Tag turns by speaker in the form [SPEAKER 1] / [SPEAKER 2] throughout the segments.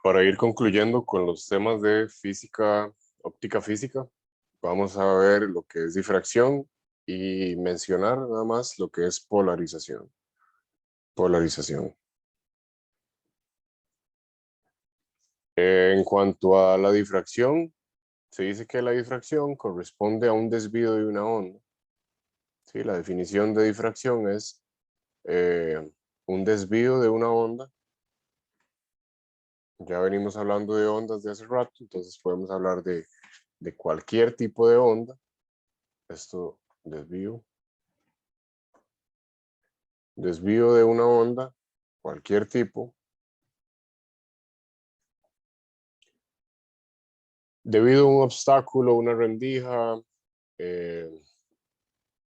[SPEAKER 1] Para ir concluyendo con los temas de física, óptica física, vamos a ver lo que es difracción y mencionar nada más lo que es polarización. Polarización. En cuanto a la difracción, se dice que la difracción corresponde a un desvío de una onda. ¿Sí? La definición de difracción es un desvío de una onda. Ya venimos hablando de ondas de hace rato, entonces podemos hablar de cualquier tipo de onda. Esto, desvío de una onda, cualquier tipo, debido a un obstáculo, una rendija,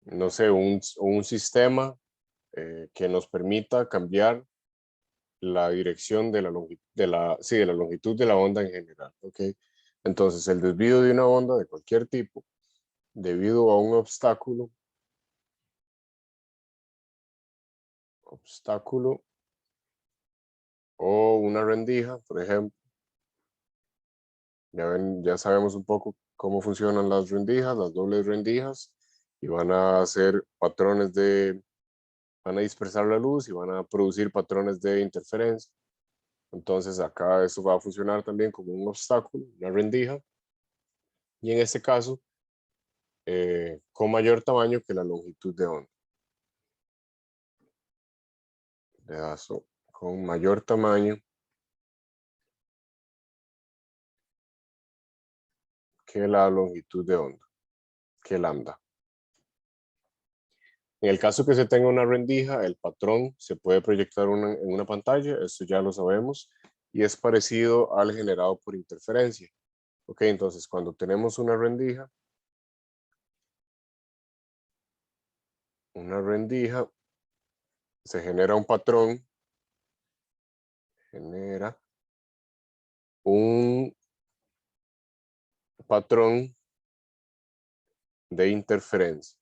[SPEAKER 1] no sé, un sistema que nos permita cambiar la dirección de la longitud de la longitud de la onda en general, ¿ok? Entonces, el desvío de una onda de cualquier tipo, debido a un obstáculo o una rendija, por ejemplo. Ya sabemos un poco cómo funcionan las rendijas, las dobles rendijas, y van a hacer patrones van a dispersar la luz y van a producir patrones de interferencia. Entonces acá esto va a funcionar también como un obstáculo, una rendija, y en este caso, con mayor tamaño que la longitud de onda. Pedazo con mayor tamaño que la longitud de onda, que lambda. En el caso que se tenga una rendija, el patrón se puede proyectar en una pantalla, esto ya lo sabemos, y es parecido al generado por interferencia. Ok, entonces cuando tenemos una rendija, se genera un patrón, genera un patrón de interferencia,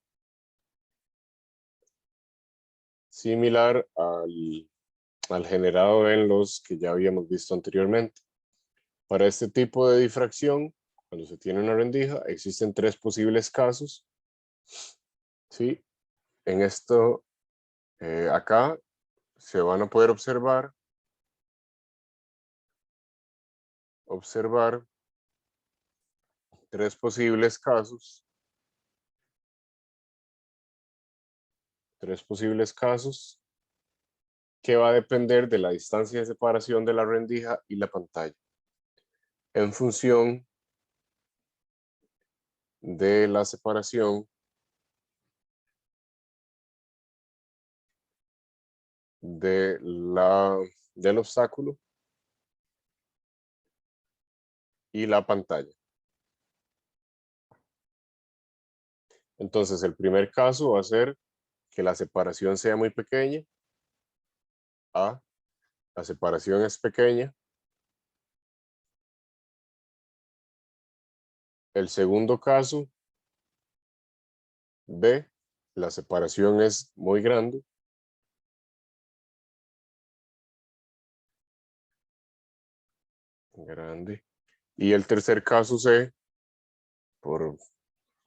[SPEAKER 1] similar al generado en los que ya habíamos visto anteriormente. Para este tipo de difracción, cuando se tiene una rendija, existen tres posibles casos. ¿Sí? En esto, acá se van a poder observar tres posibles casos. Que va a depender de la distancia de separación de la rendija y la pantalla, en función de la separación del obstáculo y la pantalla. Entonces, el primer caso va a ser que la separación sea muy pequeña. A, la separación es pequeña. El segundo caso, B, la separación es muy grande. Y el tercer caso, C, por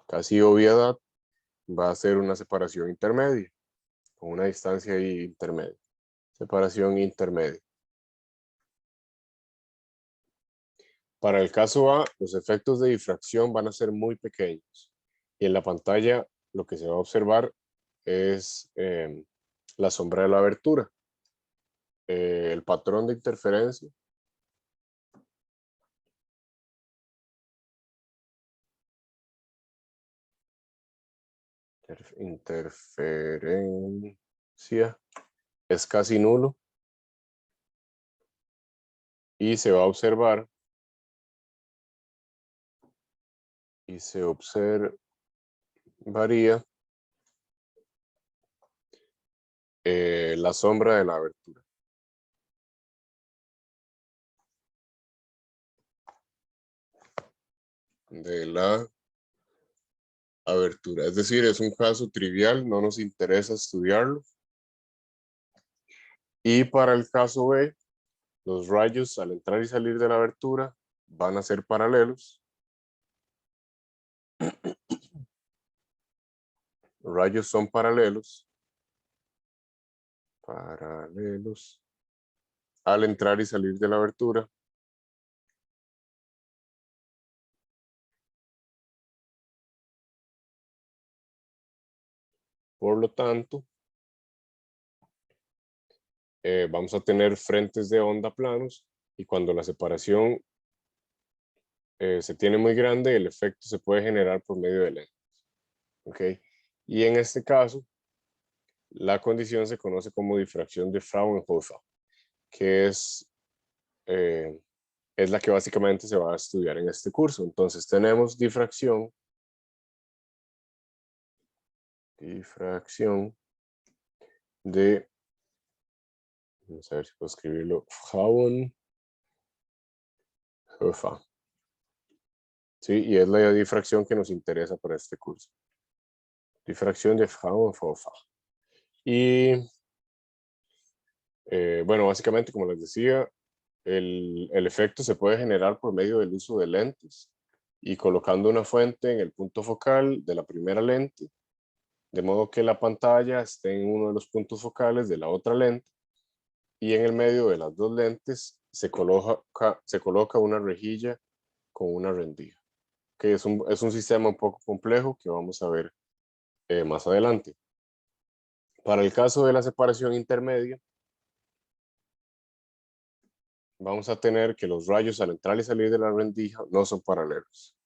[SPEAKER 1] casi obviedad, va a ser una separación intermedia, con una distancia intermedia. Separación intermedia. Para el caso A, los efectos de difracción van a ser muy pequeños. Y en la pantalla lo que se va a observar es la sombra de la abertura. El patrón de interferencia es casi nulo y se va a observar y se observaría la sombra de la abertura. De la abertura. Es decir, es un caso trivial, no nos interesa estudiarlo. Y para el caso B, los rayos al entrar y salir de la abertura van a ser paralelos. Los rayos son paralelos al entrar y salir de la abertura. Por lo tanto, vamos a tener frentes de onda planos y cuando la separación se tiene muy grande, el efecto se puede generar por medio de lentes. ¿Ok? Y en este caso, la condición se conoce como difracción de Fraunhofer, que eh, es la que básicamente se va a estudiar en este curso. Entonces tenemos difracción de, vamos a ver si puedo escribirlo, Fraunhofer. Sí, y es la difracción que nos interesa para este curso. Difracción de Fraunhofer. Y bueno, básicamente, como les decía, el efecto se puede generar por medio del uso de lentes y colocando una fuente en el punto focal de la primera lente, de modo que la pantalla esté en uno de los puntos focales de la otra lente y en el medio de las dos lentes se coloca una rejilla con una rendija, que es un sistema un poco complejo que vamos a ver más adelante. Para el caso de la separación intermedia, vamos a tener que los rayos al entrar y salir de la rendija no son paralelos.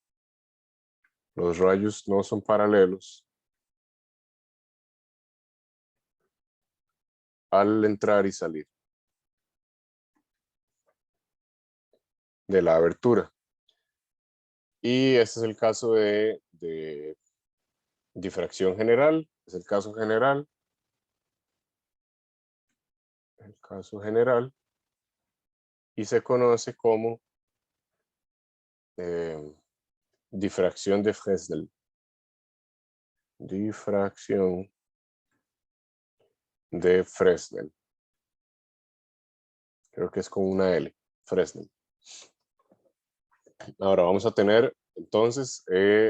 [SPEAKER 1] Los rayos no son paralelos al entrar y salir de la abertura. Y este es el caso de difracción general, es el caso general. El caso general. Y se conoce como difracción de Fresnel. Difracción de Fresnel. Creo que es con una L, Fresnel. Ahora vamos a tener entonces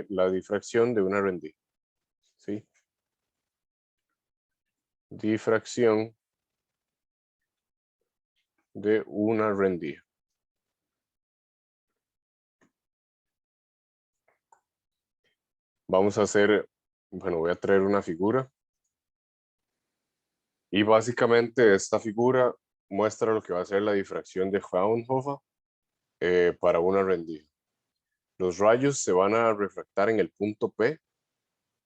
[SPEAKER 1] la difracción de una rendija. ¿Sí? Difracción de una rendija. Vamos a hacer, bueno, voy a traer una figura. Y básicamente esta figura muestra lo que va a ser la difracción de Fraunhofer para una rendija. Los rayos se van a refractar en el punto P.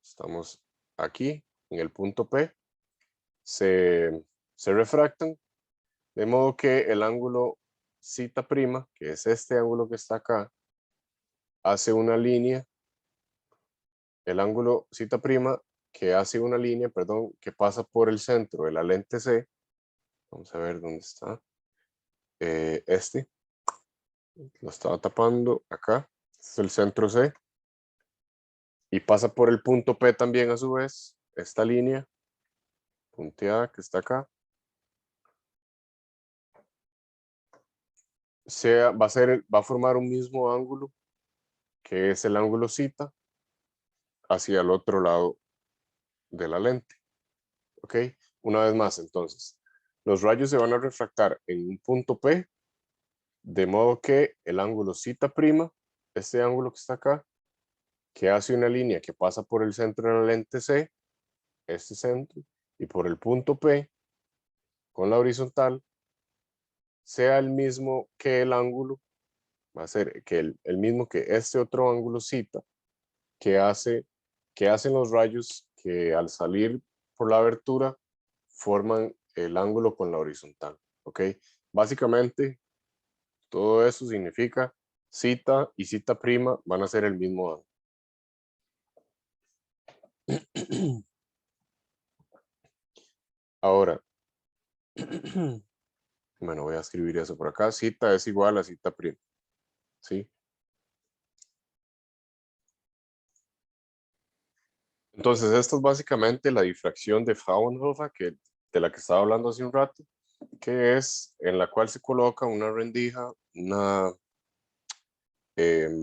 [SPEAKER 1] Estamos aquí, en el punto P. Se refractan, de modo que el ángulo zeta prima, que es este ángulo que está acá, hace una línea. El ángulo zeta prima que hace una línea, perdón, que pasa por el centro de la lente C. Vamos a ver dónde está. Este. Lo estaba tapando acá. Este es el centro C. Y pasa por el punto P también a su vez. Esta línea punteada que está acá. Va a formar un mismo ángulo, que es el ángulo zeta, hacia el otro lado de la lente. ¿Ok? Una vez más, entonces, los rayos se van a refractar en un punto P, de modo que el ángulo zeta prima, este ángulo que está acá, que hace una línea que pasa por el centro de la lente C, este centro, y por el punto P, con la horizontal, sea el mismo que el ángulo, va a ser que el mismo que este otro ángulo zeta, que hacen los rayos que al salir por la abertura forman el ángulo con la horizontal. ¿Ok? Básicamente, todo eso significa zeta y zeta prima van a ser el mismo ángulo. Ahora, bueno, voy a escribir eso por acá. Zeta es igual a zeta prima. ¿Sí? Entonces, esta es básicamente la difracción de Fraunhofer, de la que estaba hablando hace un rato. que es en la cual se coloca una rendija, una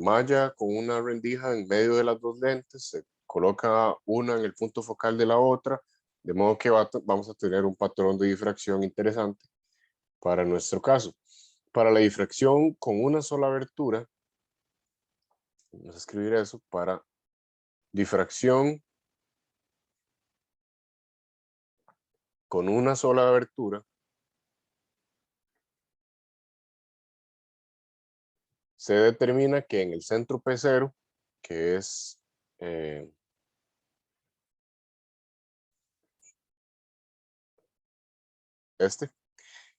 [SPEAKER 1] malla con una rendija en medio de las dos lentes, se coloca una en el punto focal de la otra, de modo que vamos a tener un patrón de difracción interesante para nuestro caso. Para la difracción con una sola abertura, vamos a escribir eso, para difracción con una sola abertura, se determina que en el centro P0, que es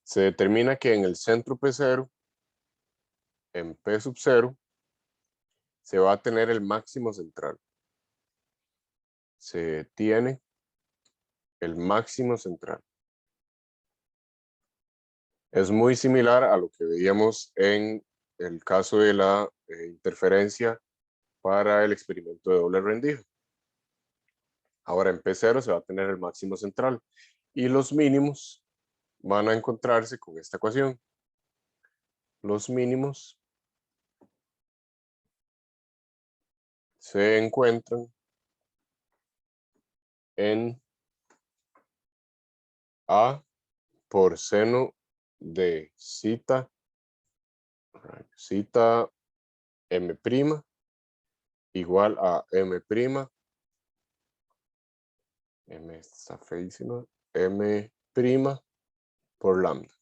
[SPEAKER 1] se determina que en el centro P0, en P sub 0, se va a tener el máximo central. Se tiene el máximo central. Es muy similar a lo que veíamos en el caso de la interferencia para el experimento de doble rendija. Ahora en P0 se va a tener el máximo central y los mínimos van a encontrarse con esta ecuación. Los mínimos se encuentran en A por seno de zeta m' igual a m', m está feísima, m' por lambda.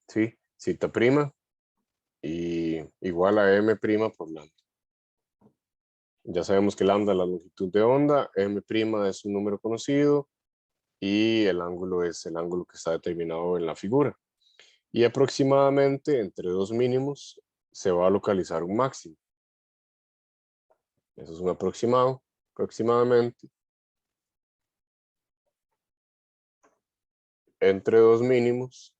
[SPEAKER 1] ¿Sí? Zeta prima y igual a m' por lambda. Ya sabemos que lambda es la longitud de onda, m' es un número conocido y el ángulo es el ángulo que está determinado en la figura. Y aproximadamente entre dos mínimos se va a localizar un máximo. Eso es un aproximado, aproximadamente. Entre dos mínimos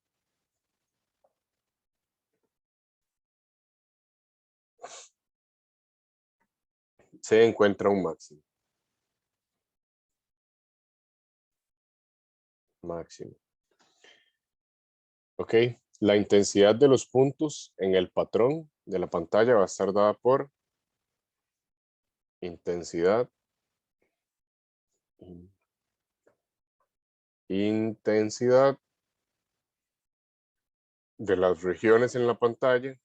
[SPEAKER 1] se encuentra un máximo. Máximo. Ok, la intensidad de los puntos en el patrón de la pantalla va a estar dada por intensidad. Intensidad de las regiones en la pantalla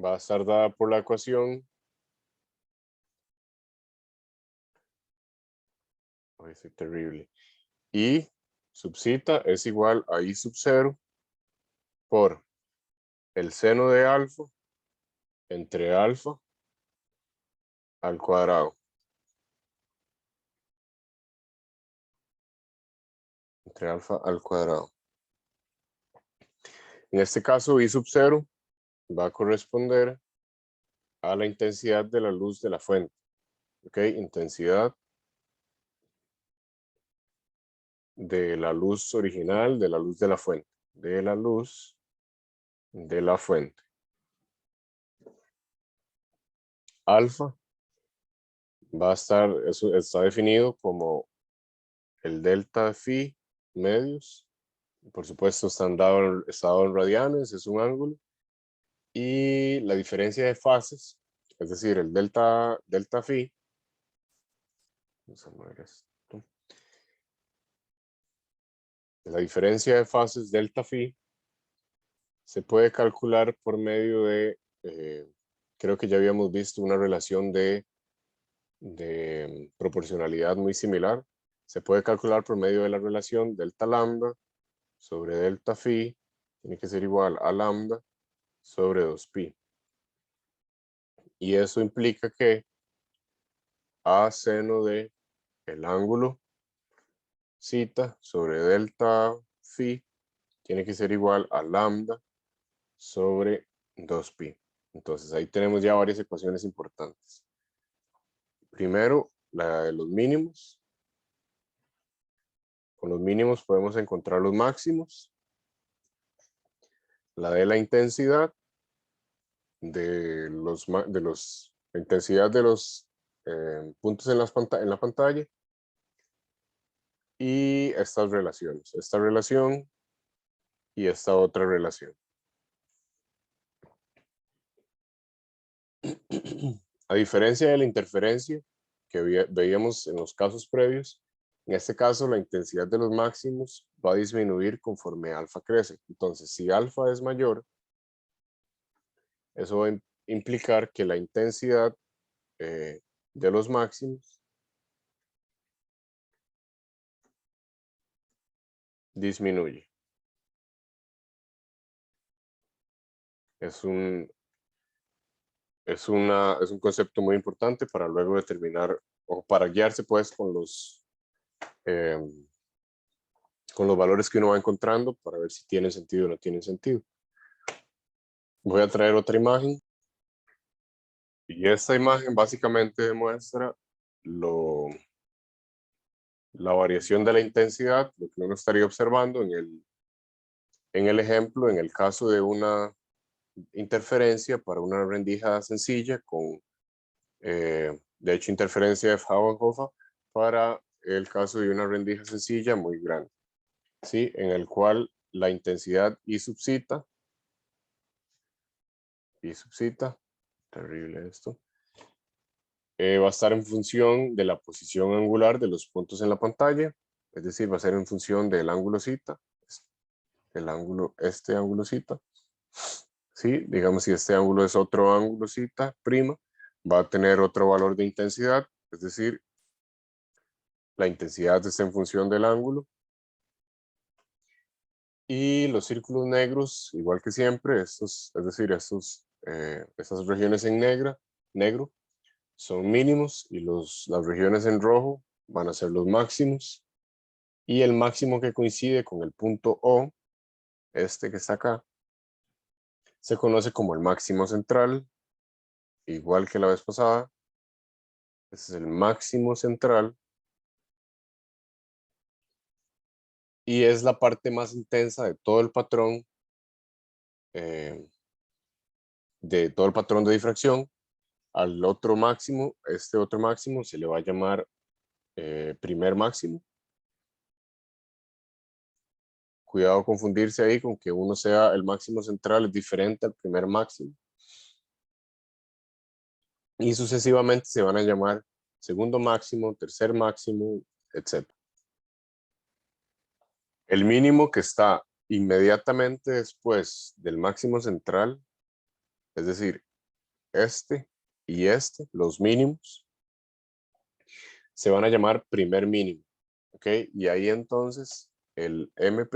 [SPEAKER 1] va a estar dada por la ecuación. Ay, soy terrible. I sub zeta es igual a I sub 0 por el seno de alfa entre alfa al cuadrado. Entre alfa al cuadrado. En este caso, I sub 0 va a corresponder a la intensidad de la luz de la fuente. ¿Ok? Intensidad de la luz original, de la luz de la fuente. De la luz de la fuente. Alfa va a estar, eso está definido como el delta phi medios. Por supuesto, está dado en radianes, es un ángulo. Y la diferencia de fases, es decir, el delta phi. Vamos a mover esto. La diferencia de fases delta phi se puede calcular por medio de, creo que ya habíamos visto una relación de proporcionalidad muy similar. Se puede calcular por medio de la relación delta lambda sobre delta phi, tiene que ser igual a lambda sobre 2pi. Y eso implica que a seno de el ángulo zeta sobre delta phi tiene que ser igual a lambda sobre 2pi. Entonces ahí tenemos ya varias ecuaciones importantes. Primero, la de los mínimos. Con los mínimos podemos encontrar los máximos. La de la intensidad la intensidad de los puntos en la pantalla y estas relaciones, esta relación y esta otra relación. A diferencia de la interferencia que veíamos en los casos previos, en este caso la intensidad de los máximos va a disminuir conforme alfa crece. Entonces, si alfa es mayor, eso va a implicar que la intensidad de los máximos disminuye. Es un concepto muy importante para luego determinar o para guiarse pues eh, con los valores que uno va encontrando para ver si tienen sentido o no tienen sentido. Voy a traer otra imagen y esta imagen básicamente demuestra la variación de la intensidad, lo que uno estaría observando en el ejemplo, en el caso de una interferencia para una rendija sencilla con, de hecho, interferencia de Fraunhofer para el caso de una rendija sencilla muy grande, ¿sí? En el cual la intensidad I sub zeta, terrible esto, va a estar en función de la posición angular de los puntos en la pantalla, es decir, va a ser en función del ángulo zeta, este ángulo zeta, ¿sí? Digamos, si este ángulo es otro ángulo zeta prima, va a tener otro valor de intensidad, es decir, la intensidad está en función del ángulo. Y los círculos negros, igual que siempre, estos, es decir, estas regiones en negro, son mínimos y las regiones en rojo van a ser los máximos. Y el máximo que coincide con el punto O, este que está acá, se conoce como el máximo central, igual que la vez pasada. Este es el máximo central y es la parte más intensa de todo el patrón, de difracción. Al otro máximo, este otro máximo se le va a llamar primer máximo. Cuidado confundirse ahí con que uno sea el máximo central es diferente al primer máximo. Y sucesivamente se van a llamar segundo máximo, tercer máximo, etc. El mínimo que está inmediatamente después del máximo central, es decir, este y este, los mínimos, se van a llamar primer mínimo. ¿Ok? Y ahí entonces el M',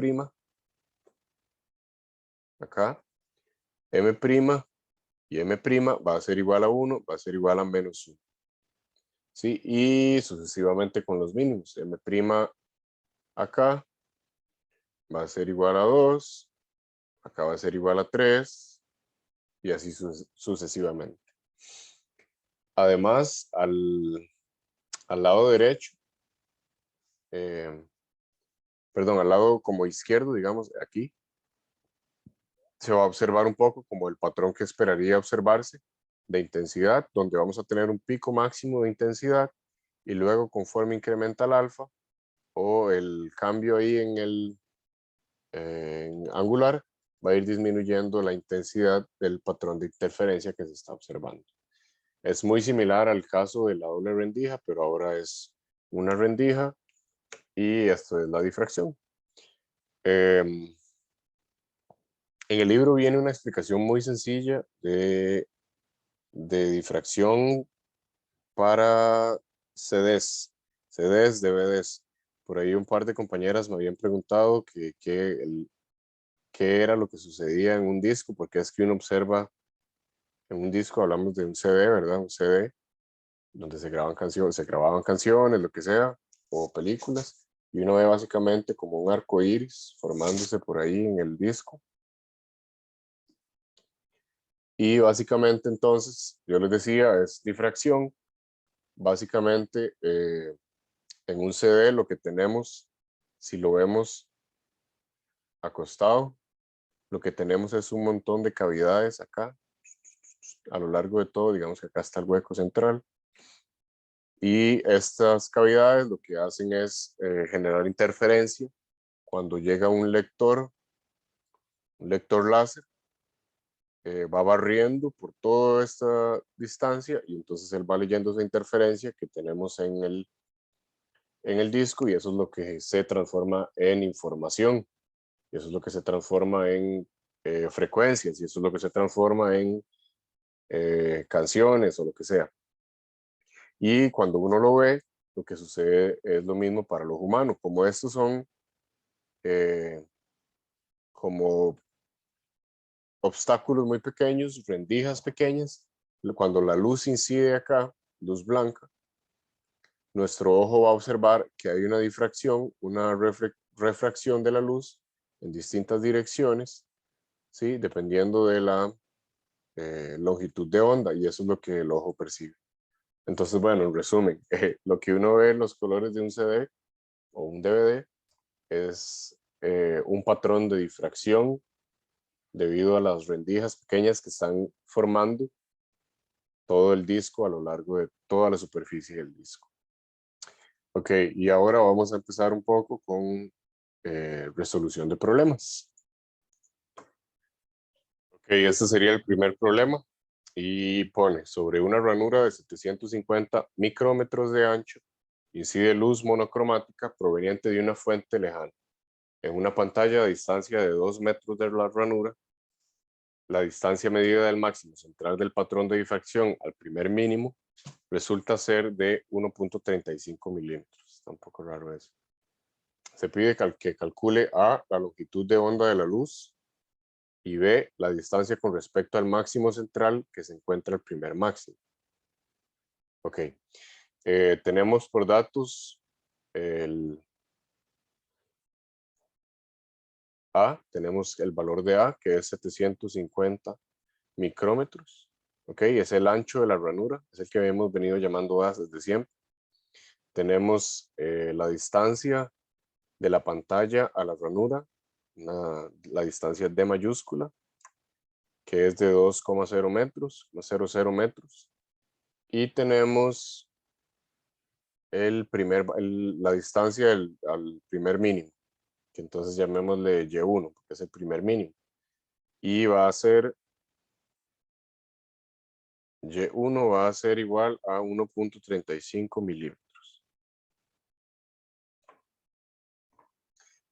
[SPEAKER 1] acá, M' y M' va a ser igual a 1, va a ser igual a menos 1. ¿Sí? Y sucesivamente con los mínimos. M' acá va a ser igual a 2, acá va a ser igual a 3 y así sucesivamente. Además, al lado derecho, perdón, al lado como izquierdo, digamos, aquí, se va a observar un poco como el patrón que esperaría observarse de intensidad, donde vamos a tener un pico máximo de intensidad y luego conforme incrementa el alfa o el cambio ahí en el angular, va a ir disminuyendo la intensidad del patrón de interferencia que se está observando. Es muy similar al caso de la doble rendija, pero ahora es una rendija y esto es la difracción. En el libro viene una explicación muy sencilla de difracción para CDs, DVDs. Por ahí un par de compañeras me habían preguntado qué era lo que sucedía en un disco, porque es que uno observa en un disco, hablamos de un CD, ¿verdad? Un CD donde se grababan canciones, lo que sea, o películas, y uno ve básicamente como un arco iris formándose por ahí en el disco. Y básicamente entonces, yo les decía, es difracción. Básicamente, en un CD lo que tenemos, si lo vemos acostado, lo que tenemos es un montón de cavidades acá, a lo largo de todo, digamos que acá está el hueco central. Y estas cavidades lo que hacen es generar interferencia cuando llega un lector láser, va barriendo por toda esta distancia y entonces él va leyendo esa interferencia que tenemos en el disco y eso es lo que se transforma en información. Y eso es lo que se transforma en frecuencias y eso es lo que se transforma en canciones o lo que sea. Y cuando uno lo ve, lo que sucede es lo mismo para los humanos. Como estos son como obstáculos muy pequeños, rendijas pequeñas, cuando la luz incide acá, luz blanca, nuestro ojo va a observar que hay una difracción, una refracción de la luz en distintas direcciones, ¿sí? Dependiendo de la longitud de onda y eso es lo que el ojo percibe. Entonces, bueno, en resumen, lo que uno ve en los colores de un CD o un DVD es un patrón de difracción debido a las rendijas pequeñas que están formando todo el disco a lo largo de toda la superficie del disco. Ok, y ahora vamos a empezar un poco con resolución de problemas. Ok, este sería el primer problema y pone sobre una ranura de 750 micrómetros de ancho, incide luz monocromática proveniente de una fuente lejana. En una pantalla a distancia de 2 metros de la ranura, la distancia medida del máximo central del patrón de difracción al primer mínimo resulta ser de 1.35 milímetros. Está un poco raro eso. Se pide que calcule A, la longitud de onda de la luz, y B, la distancia con respecto al máximo central que se encuentra el primer máximo. Ok, tenemos por datos el A, tenemos el valor de A, que es 750 micrómetros. Ok, es el ancho de la ranura, es el que hemos venido llamando A desde siempre. Tenemos la distancia de la pantalla a la ranura, la distancia D mayúscula, que es de 2,0 metros, 0,0 metros. Y tenemos la distancia al primer mínimo, que entonces llamémosle Y1, porque es el primer mínimo. Y va a ser, Y1 va a ser igual a 1.35 milímetros.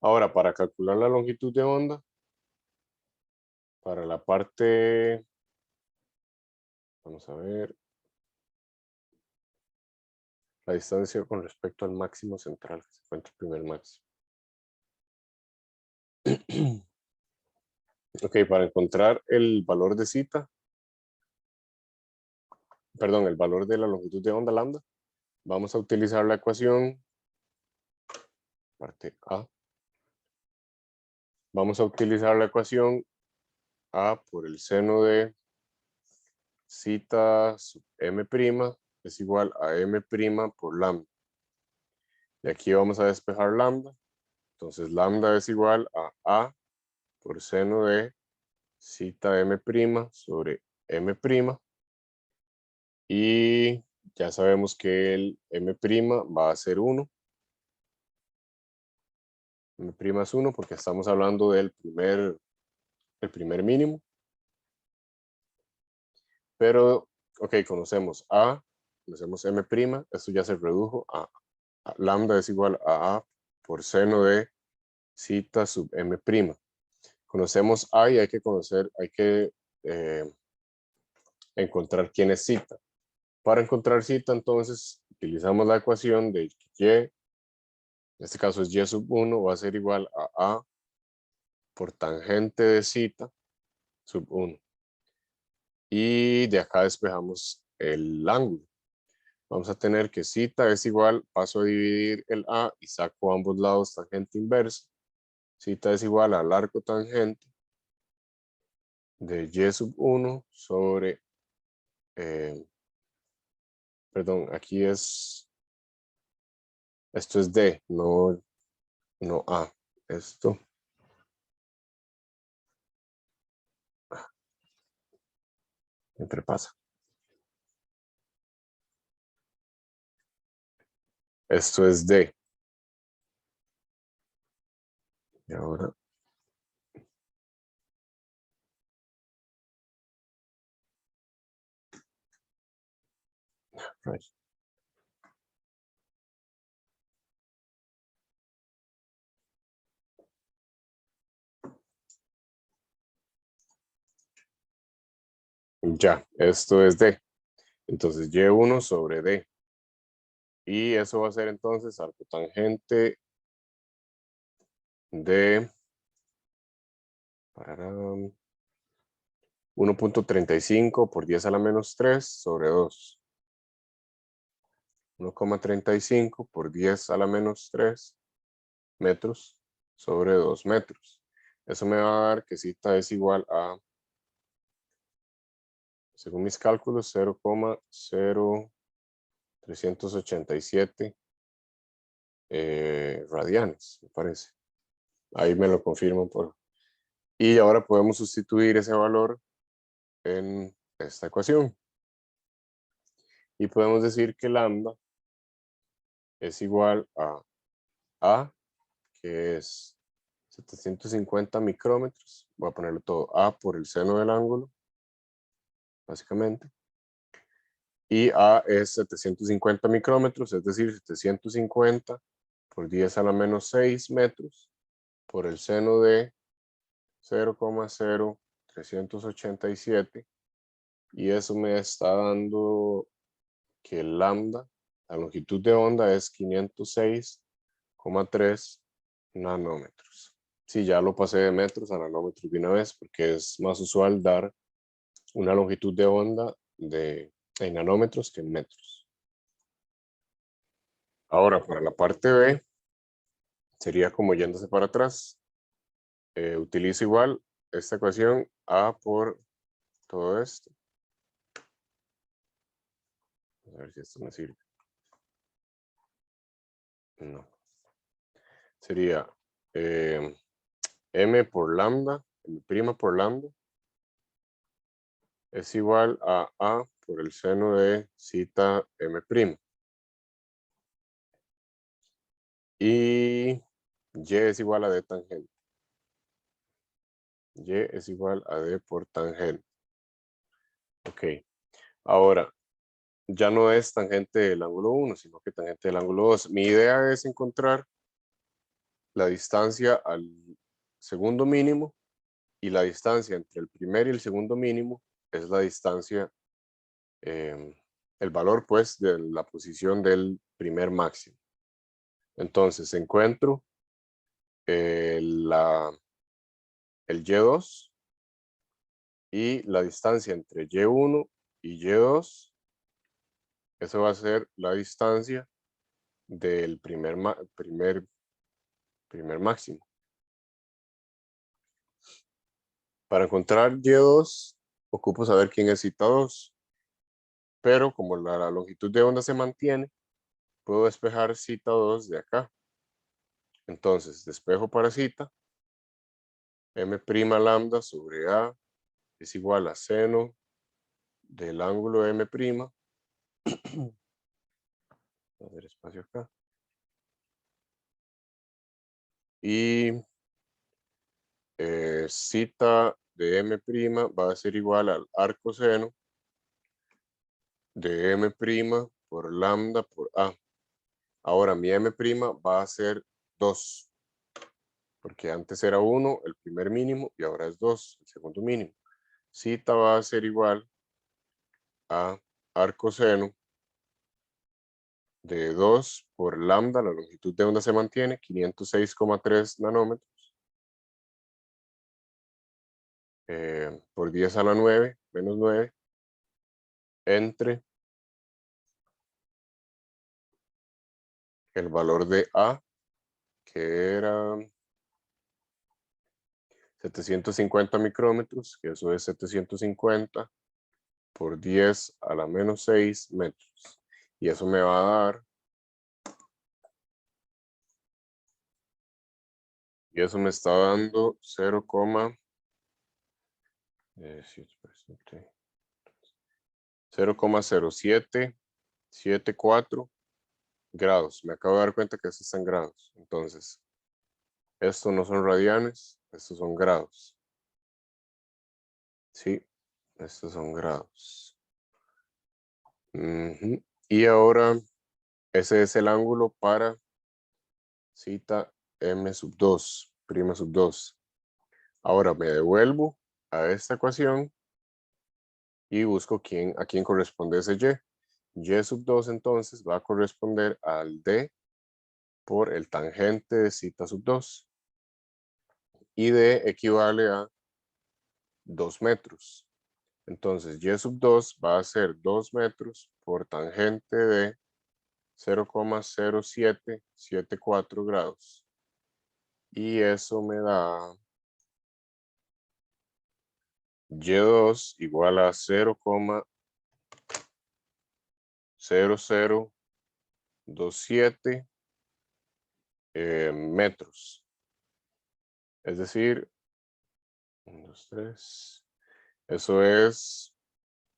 [SPEAKER 1] Ahora, para calcular la longitud de onda, para la parte, vamos a ver, la distancia con respecto al máximo central, que se encuentra el primer máximo. Ok, para encontrar el valor de cita, perdón, el valor de la longitud de onda lambda, vamos a utilizar la ecuación, parte A, vamos a utilizar la ecuación A por el seno de cita sub m' es igual a m' por lambda. Y aquí vamos a despejar lambda, entonces lambda es igual a por seno de cita m' sobre m', y ya sabemos que el m' va a ser 1. M' es 1 porque estamos hablando del primer mínimo. Pero, ok, conocemos A, conocemos M', esto ya se redujo a lambda es igual a A por seno de cita sub M'. Conocemos A y hay que encontrar quién es cita. Para encontrar cita, entonces, utilizamos la ecuación de Y, en este caso es Y sub 1, va a ser igual a por tangente de cita sub 1. Y de acá despejamos el ángulo. Vamos a tener que cita es igual, paso a dividir el A y saco ambos lados tangente inversa. Cita es igual al arco tangente de Y sub 1 sobre, perdón, aquí esto es D, no A. Esto siempre pasa. Esto es D. Y ahora, right. Ya, esto es D. Entonces, Y1 sobre D. Y eso va a ser entonces arcotangente de 1.35 por 10 a la menos 3 sobre 2. 1,35 por 10 a la menos 3 metros sobre 2 metros. Eso me va a dar que zeta es igual a, según mis cálculos, 0,0387 radianes, me parece. Ahí me lo confirman por. Y ahora podemos sustituir ese valor en esta ecuación. Y podemos decir que lambda es igual a, que es 750 micrómetros. Voy a ponerlo todo A por el seno del ángulo, básicamente. Y A es 750 micrómetros, es decir, 750 por 10 a la menos 6 metros por el seno de 0,0387. Y eso me está dando que el lambda, la longitud de onda es 506,3 nanómetros. Sí, ya lo pasé de metros a nanómetros de una vez porque es más usual dar una longitud de onda en nanómetros que en metros. Ahora, para la parte B, sería como yéndose para atrás. Utilizo igual esta ecuación A por todo esto. A ver si esto me sirve. No. Sería M por lambda, M' por lambda, es igual a A por el seno de zeta M'. Y Y es igual a D tangente. Y es igual a D por tangente. Ok. Ahora, ya no es tangente del ángulo 1, sino que tangente del ángulo 2. Mi idea es encontrar la distancia al segundo mínimo y la distancia entre el primer y el segundo mínimo es la distancia, el valor pues de la posición del primer máximo. Entonces encuentro el Y2 y la distancia entre Y1 y Y2, eso va a ser la distancia del primer máximo. Para encontrar Y2, ocupo saber quién es zeta 2, pero como la longitud de onda se mantiene, puedo despejar zeta 2 de acá. Entonces, despejo para zeta, M' lambda sobre A es igual a seno del ángulo M'. A ver, espacio acá. Y zeta de M' va a ser igual al arcoseno de M' por lambda por A. Ahora mi M' va a ser 2, porque antes era 1, el primer mínimo, y ahora es 2, el segundo mínimo. Zeta va a ser igual a arcoseno de 2 por lambda, la longitud de onda se mantiene, 506,3 nanómetros, por 10 a la 9, menos 9, entre el valor de A, que era 750 micrómetros, que eso es 750 por 10 a la menos 6 metros. Y eso me va a dar, y eso me está dando 0,0774 grados. Me acabo de dar cuenta que esto está en grados. Entonces, estos no son radianes, estos son grados. Sí, estos son grados. Ujú. Y ahora, ese es el ángulo para cita m sub 2, prima sub 2. Ahora me devuelvo a esta ecuación y busco a quién corresponde ese y. Y sub 2 entonces va a corresponder al d por el tangente de cita sub 2. Y d equivale a 2 metros. Entonces y sub 2 va a ser 2 metros por tangente de 0,0774 grados. Y eso me da y2 igual a 0,0027 metros. Es decir, 1, 2, 3. Eso es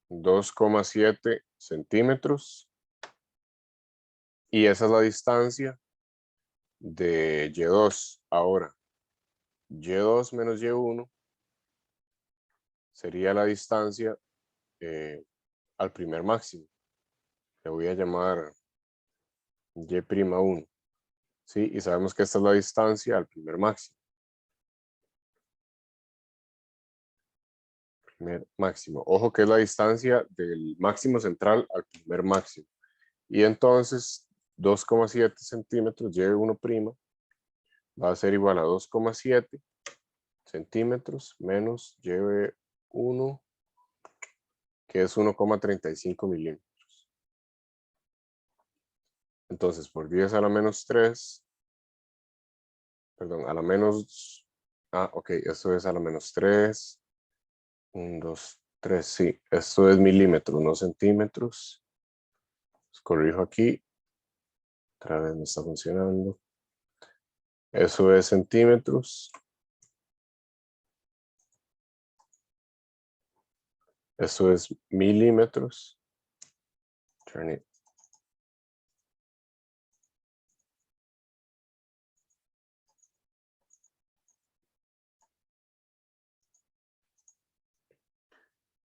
[SPEAKER 1] 2,7 centímetros. Y esa es la distancia de Y2. Ahora, Y2 menos Y1 sería la distancia al primer máximo. Le voy a llamar Y'1. ¿Sí? Y sabemos que esta es la distancia al primer máximo. Primer máximo. Ojo que es la distancia del máximo central al primer máximo. Y entonces 2,7 centímetros Y1' va a ser igual a 2,7 centímetros menos Y1, que es 1,35 milímetros. Entonces, por 10 a la menos 3, perdón, a la menos, ok, esto es a la menos 3, 1, 2, 3, sí, esto es milímetros, no centímetros. Los corrijo aquí, otra vez no está funcionando. Eso es centímetros. Eso es milímetros. Turn it.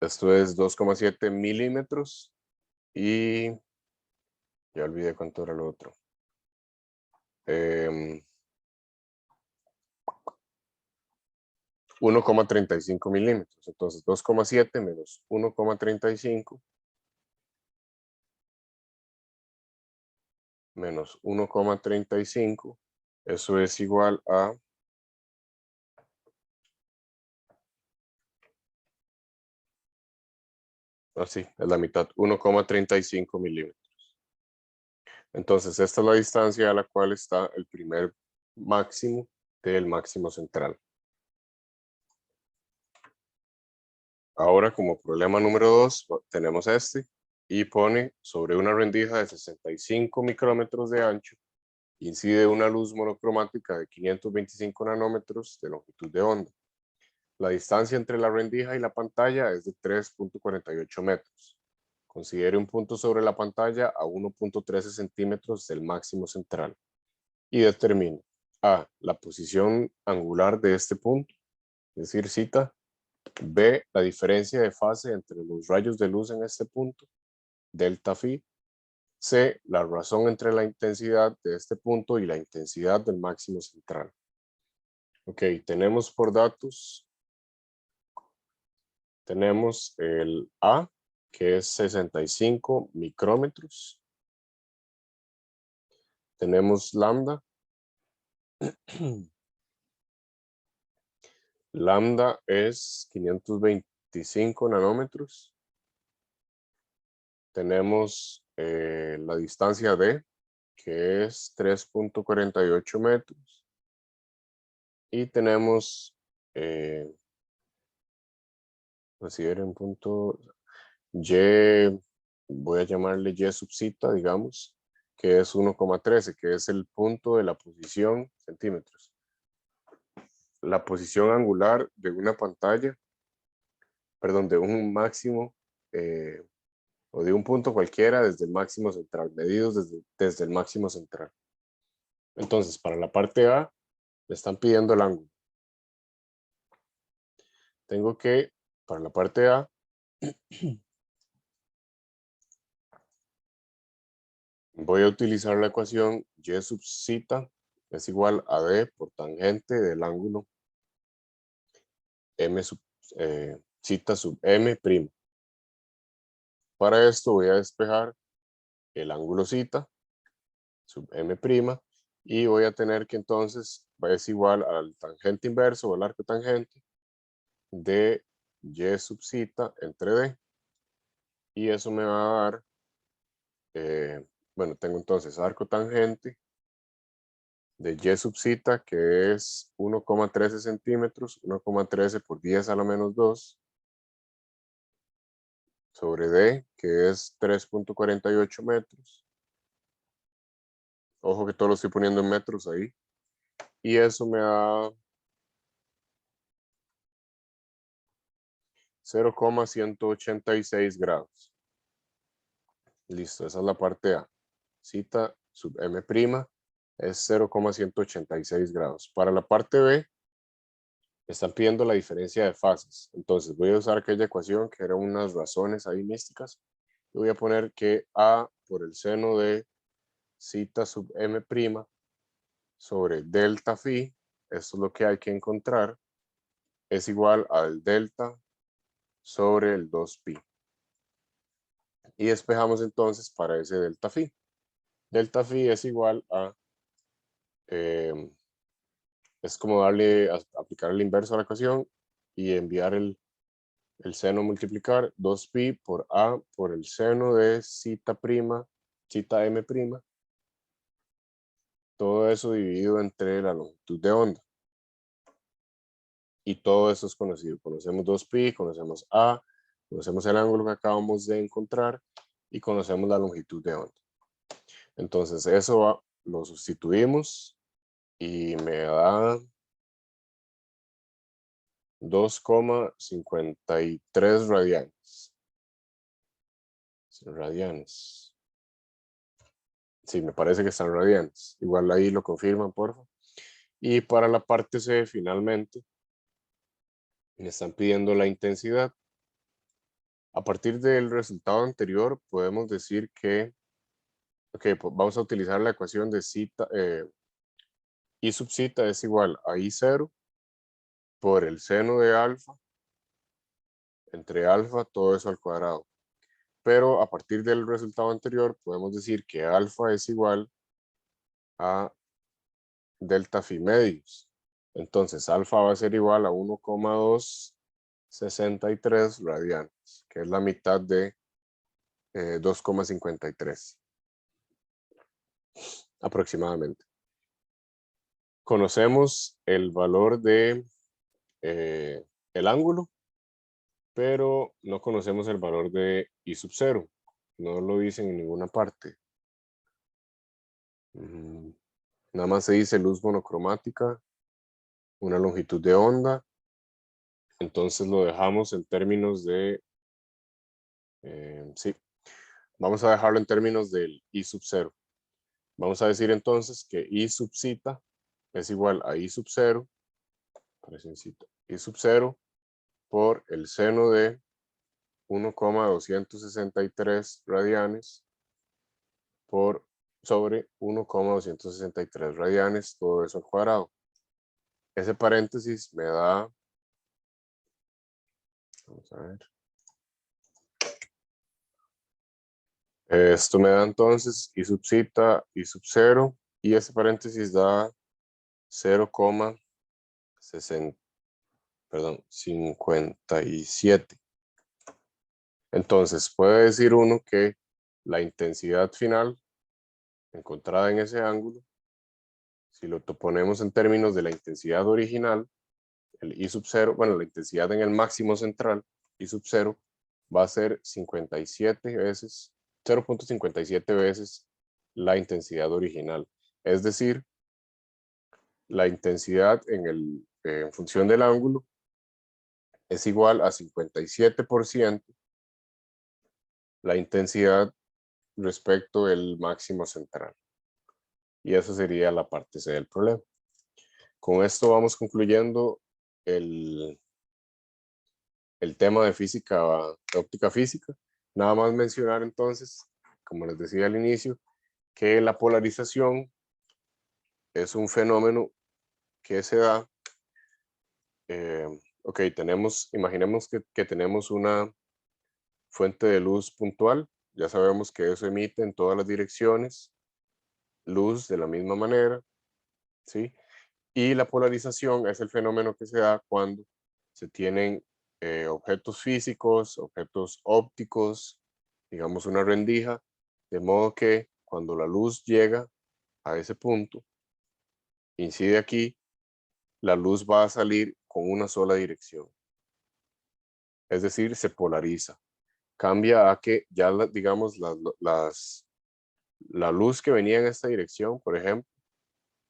[SPEAKER 1] Esto es 2,7 milímetros y ya olvidé cuánto era lo otro. 1,35 milímetros. Entonces 2,7 menos 1,35 menos 1,35. Eso es igual a así, es la mitad, 1,35 milímetros. Entonces, esta es la distancia a la cual está el primer máximo del máximo central. Ahora, como problema número 2, tenemos este y pone sobre una rendija de 65 micrómetros de ancho, incide una luz monocromática de 525 nanómetros de longitud de onda. La distancia entre la rendija y la pantalla es de 3,48 metros. Considere un punto sobre la pantalla a 1,13 centímetros del máximo central y determine A, la posición angular de este punto, es decir, cita. B, la diferencia de fase entre los rayos de luz en este punto, delta phi. C, la razón entre la intensidad de este punto y la intensidad del máximo central. Ok, tenemos por datos, tenemos el A, que es 65 micrómetros. Tenemos lambda. Lambda es 525 nanómetros. Tenemos la distancia D, que es 3,48 metros. Y tenemos, consideren punto Y, voy a llamarle Y sub cita, digamos, que es 1,13, que es el punto de la posición, centímetros. La posición angular de una pantalla, perdón, de un máximo o de un punto cualquiera desde el máximo central, medidos desde el máximo central. Entonces, para la parte A, me están pidiendo el ángulo. Tengo que, para la parte A, voy a utilizar la ecuación y sub zeta es igual a d por tangente del ángulo m sub, zeta sub m prima. Para esto voy a despejar el ángulo zeta sub m prima y voy a tener que entonces es igual al tangente inverso o al arco tangente de y sub zeta entre d, y eso me va a dar, bueno, tengo entonces arco tangente de y sub zeta, que es 1,13 centímetros, 1,13 por 10 a la menos 2, sobre d, que es 3,48 metros. Ojo que todo lo estoy poniendo en metros ahí. Y eso me da 0,186 grados. Listo, esa es la parte A. Zeta sub m' es 0,186 grados. Para la parte B, me están pidiendo la diferencia de fases. Entonces voy a usar aquella ecuación que eran unas razones ahí místicas. Y voy a poner que A por el seno de zeta sub m' sobre delta phi, esto es lo que hay que encontrar, es igual al delta sobre el 2pi. Y despejamos entonces para ese delta phi. Delta phi es igual a, es como aplicar el inverso a la ecuación y enviar el seno multiplicar 2pi por a por el seno de zeta prima, zeta m prima, todo eso dividido entre la longitud de onda. Y todo eso es conocido. Conocemos 2pi, conocemos a, conocemos el ángulo que acabamos de encontrar y conocemos la longitud de onda. Entonces eso lo sustituimos y me da 2,53 radianes. Radianes. Sí, me parece que están radianes. Igual ahí lo confirman, por favor. Y para la parte C, finalmente, me están pidiendo la intensidad. A partir del resultado anterior, podemos decir que, ok, pues vamos a utilizar la ecuación de zeta, I sub zeta es igual a I0 por el seno de alfa, entre alfa, todo eso al cuadrado. Pero a partir del resultado anterior, podemos decir que alfa es igual a delta phi medios. Entonces, alfa va a ser igual a 1,263 radianes, que es la mitad de 2,53 aproximadamente. Conocemos el valor de el ángulo, pero no conocemos el valor de I sub 0. No lo dicen en ninguna parte. Nada más se dice luz monocromática, una longitud de onda. Entonces lo dejamos en términos de, sí, vamos a dejarlo en términos del I sub 0. Vamos a decir entonces que I sub zeta es igual a I sub 0, I sub 0 por el seno de 1,263 radianes por sobre 1,263 radianes, todo eso al cuadrado. Ese paréntesis me da, vamos a ver, esto me da entonces I sub zeta, I sub 0, y ese paréntesis da 0,57. Entonces puede decir uno que la intensidad final encontrada en ese ángulo, si lo ponemos en términos de la intensidad original, el I sub 0, bueno, la intensidad en el máximo central, I sub 0, va a ser 57 veces, 0,57 veces la intensidad original. Es decir, la intensidad en función del ángulo es igual a 57% la intensidad respecto del máximo central. Y esa sería la parte C del problema. Con esto vamos concluyendo el tema de física, de óptica física. Nada más mencionar entonces, como les decía al inicio, que la polarización es un fenómeno que se da. Ok, imaginemos que tenemos una fuente de luz puntual. Ya sabemos que eso emite en todas las direcciones luz de la misma manera, ¿sí? Y la polarización es el fenómeno que se da cuando se tienen objetos físicos, objetos ópticos, digamos una rendija, de modo que cuando la luz llega a ese punto, incide aquí, la luz va a salir con una sola dirección. Es decir, se polariza. Cambia a que ya, digamos, la luz que venía en esta dirección, por ejemplo,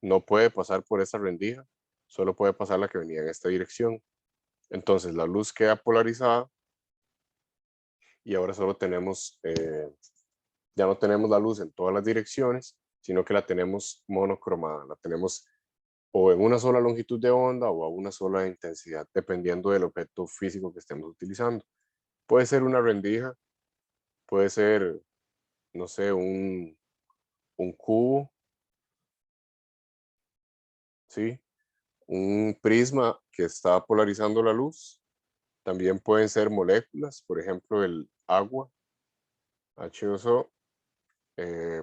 [SPEAKER 1] no puede pasar por esa rendija, solo puede pasar la que venía en esta dirección. Entonces la luz queda polarizada y ahora solo tenemos, ya no tenemos la luz en todas las direcciones, sino que la tenemos monocromada, la tenemos o en una sola longitud de onda o a una sola intensidad, dependiendo del objeto físico que estemos utilizando. Puede ser una rendija, puede ser, no sé, un cubo, ¿sí? Un prisma que está polarizando la luz. También pueden ser moléculas, por ejemplo, el agua, H2O,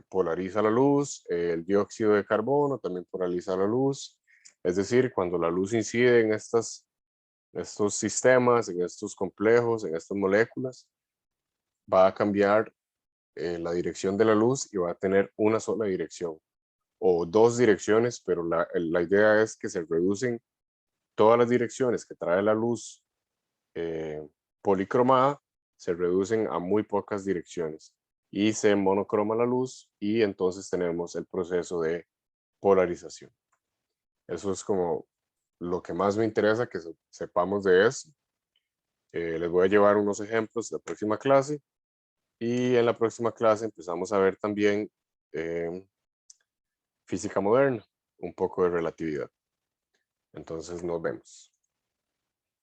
[SPEAKER 1] polariza la luz, el dióxido de carbono también polariza la luz. Es decir, cuando la luz incide en estos sistemas, en estos complejos, en estas moléculas, va a cambiar la dirección de la luz y va a tener una sola dirección o dos direcciones, pero la idea es que se reducen todas las direcciones que trae la luz policromada, se reducen a muy pocas direcciones y se monocroma la luz y entonces tenemos el proceso de polarización. Eso es como lo que más me interesa que sepamos de eso. Les voy a llevar unos ejemplos la próxima clase y en la próxima clase empezamos a ver también física moderna, un poco de relatividad. Entonces nos vemos.